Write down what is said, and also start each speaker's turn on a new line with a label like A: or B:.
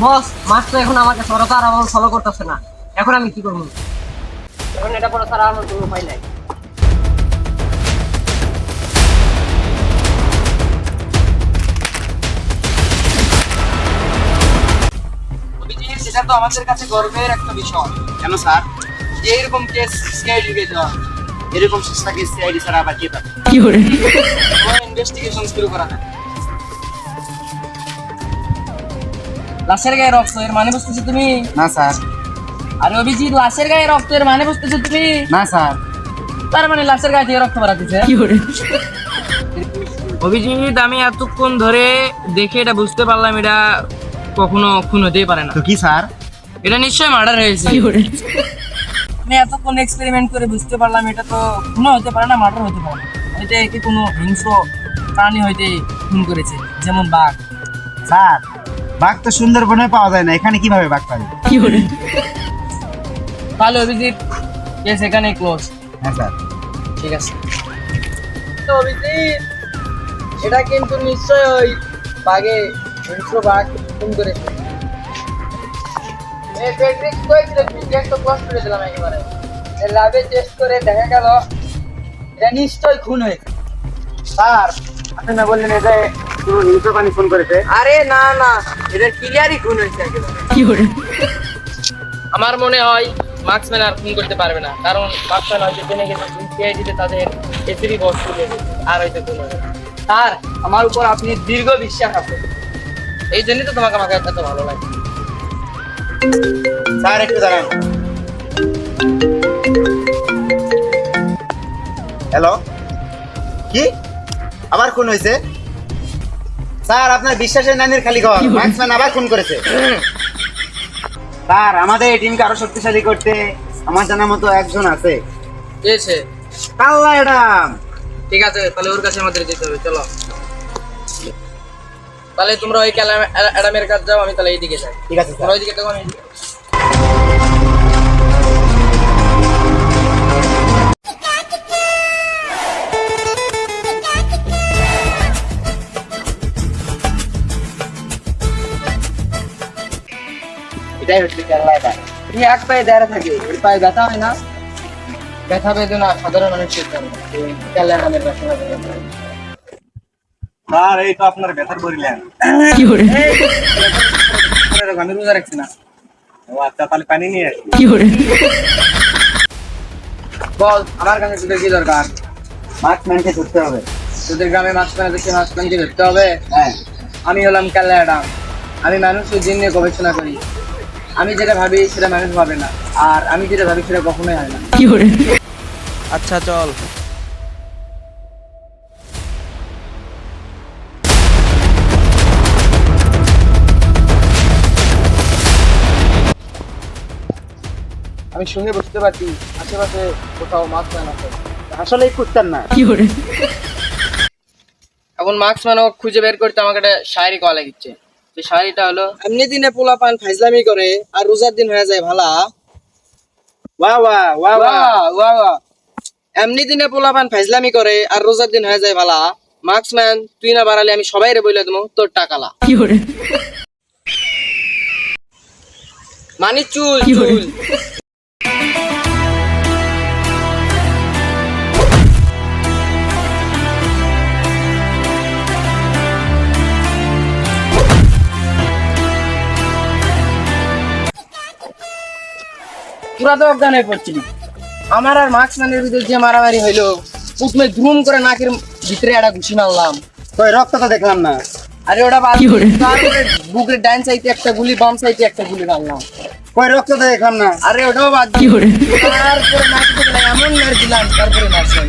A: বস মাছ তো এখন আমাকে সরকার আর আমার ফলো করতেছে না, এখন আমি কি করবো? এখন এটা পরে তারা আমার কোনো উপায় নাই।
B: সেটা তো আমাদের কাছে গর্বের একটা বিষয়। কেন স্যার? যে এরকম কেস সিআইডি কে দেওয়া, এরকম সংস্থা কেস সিআইডি ছাড়া আবার কে পাবে? কি করে ইনভেস্টিগেশন শুরু করা যায়?
A: লাশের গায়ে রক্ত, এর মানে বুঝতেছো তুমি?
B: না স্যার।
A: আরে অভিজিৎ, লাশের গায়ে রক্ত, এর মানে বুঝতেছো তুমি?
B: না স্যার।
A: তার মানে লাশের গায়ে থেকে রক্ত বেরাতেছে। কি করে? অভিজিৎ, আমি এতক্ষণ ধরে দেখে এটা বুঝতে পারলাম এটা কখনো খুন হতেই পারে না।
B: তো কি স্যার?
A: এটা নিশ্চয়ই মার্ডার হয়েছে। আমি এতক্ষণ এক্সপেরিমেন্ট করে বুঝতে পারলাম এটা তো খুন হতে পারে না, মার্ডার হতে পারে না। এটা একে কোনো হিংস্র প্রাণী হইতে খুন করেছে, যেমন বাঘ।
B: স্যার, বাঘ তো সুন্দরবনে পাওয়া যায় না, এখানে কিভাবে বাঘ পাবে?
A: কি করে? তাহলে অভিজিৎ কেস এখানে ক্লোজ।
B: হ্যাঁ স্যার।
A: ঠিক আছে। তো অভিজিৎ, এটা কিন্তু নিশ্চয় ওই বাঘে হিংস্র বাঘ খুন করেছে। ল্যাবে টেস্ট করে দেখা গেল এটা নিশ্চয় খুন হয়েছে।
B: স্যার, আপনি না বললেন এটা কোনো হিংস্র প্রাণী ফোন করেছে?
A: আরে না না, এটা ক্লিয়ারই খুন হয়েছে একেবারে।
B: কি করে?
A: আমার মনে হয় মার্কসম্যান আর খুন করতে পারবে না, কারণ মার্কসম্যান হয়তো জেনে গেছে সিআইডিতে তাদের এসিরই বস তুলে আর হয়তো খুন হবে। স্যার, আমার উপর আপনি দীর্ঘ বিশ্বাস আছে, এই জন্যই তো তোমাকে আমাকে এত ভালো লাগে।
B: স্যার একটু দাঁড়ান। হ্যালো, কি আবার খুন হয়েছে? স্যার, আপনার বিশ্বাসের নানির খালি ঘর, মার্কসম্যান আবার খুন করেছে। স্যার, আমাদের এই টিমকে আরো শক্তিশালী করতে আমার জানার মতো একজন আছে।
A: পেয়েছে?
B: কাল্লা এডাম।
A: ঠিক আছে, তাহলে ওর কাছে আমাদের যেতে হবে, চলো। তাহলে তোমরা ওই অ্যাডামের কাছে যাও, আমি তাহলে এইদিকে যাই।
B: ঠিক আছে স্যার।
A: তোমরা ওইদিকে থাকো, আমি এইদিকে।
B: এটাই হচ্ছে কাল্লা এডাম।
A: তুমি এক পায়ে দাঁড়া থাকে, ওর পায়ে ব্যথা হয় না? ব্যথা বেদনা সাধারণ মানুষের জন্য, ক্যালা নামের ব্যথা বেদনা।
B: স্যার, এই তো আপনার ব্যথার বলিলেন।
A: কি করে? আমি রোজা রাখছি না।
B: ও আচ্ছা, তাহলে পানি নিয়ে আসি।
A: কি করে? বল, আমার কাছে তোদের কি দরকার?
B: মার্কসম্যানকে ধরতে হবে।
A: তোদের গ্রামে মাঝখানে দেখে মাঝখানকে ধরতে হবে?
B: হ্যাঁ।
A: আমি হলাম কাল্লা অ্যাডাম। আমি মানুষের জিন নিয়ে গবেষণা করি। আমি যেটা ভাবি সেটা মানুষ ভাবে না, আর আমি যেটা ভাবি সেটা কখনোই হয় না। কি করে? আচ্ছা চল। আমি শুনে বুঝতে পারছি আশেপাশে কোথাও মার্কসম্যান আছে।
B: আসলেই খুঁজতেন না?
A: কি করে? এখন মার্কসম্যান ও খুঁজে বের করতে আমাকে একটা শায়রি কওয়া লাগিচ্ছে। যে শায়রিটা হলো, এমনি দিনে পোলা পান ফাইজলামি করে আর রোজার দিন হয়ে যায় ভালা।
B: ওয়া ওয়া ওয়া ওয়া।
A: ওয়া ওয়া। এমনি দিনে পোলা পান ফাইজলামি করে আর রোজার দিন হয়ে যায় ভালা। মার্কসম্যান, তুই না বাড়ালে আমি সবাই রে বইলে দেবো তোর টাকালা। কি করে? মানে চুল চুল। পুরা তো অজ্ঞান হয়ে পড়ছিলি। আমার আর মার্কসম্যানের ভিতরে যে মারামারি হইলো, প্রথমে ধুম করে নাকের ভিতরে একটা ঘুষি মারলাম।
B: কই রক্ত তো দেখলাম না।
A: আরে ওটা বাদ, তারপরে বুকের ডান সাইডে একটা গুলি, বাম সাইডে একটা গুলি মারলাম।
B: কই রক্ত তো দেখলাম না।
A: আরে ওটাও বাদ, তারপরে নাকে এমন মার দিলাম, তারপরে মারছিলাম।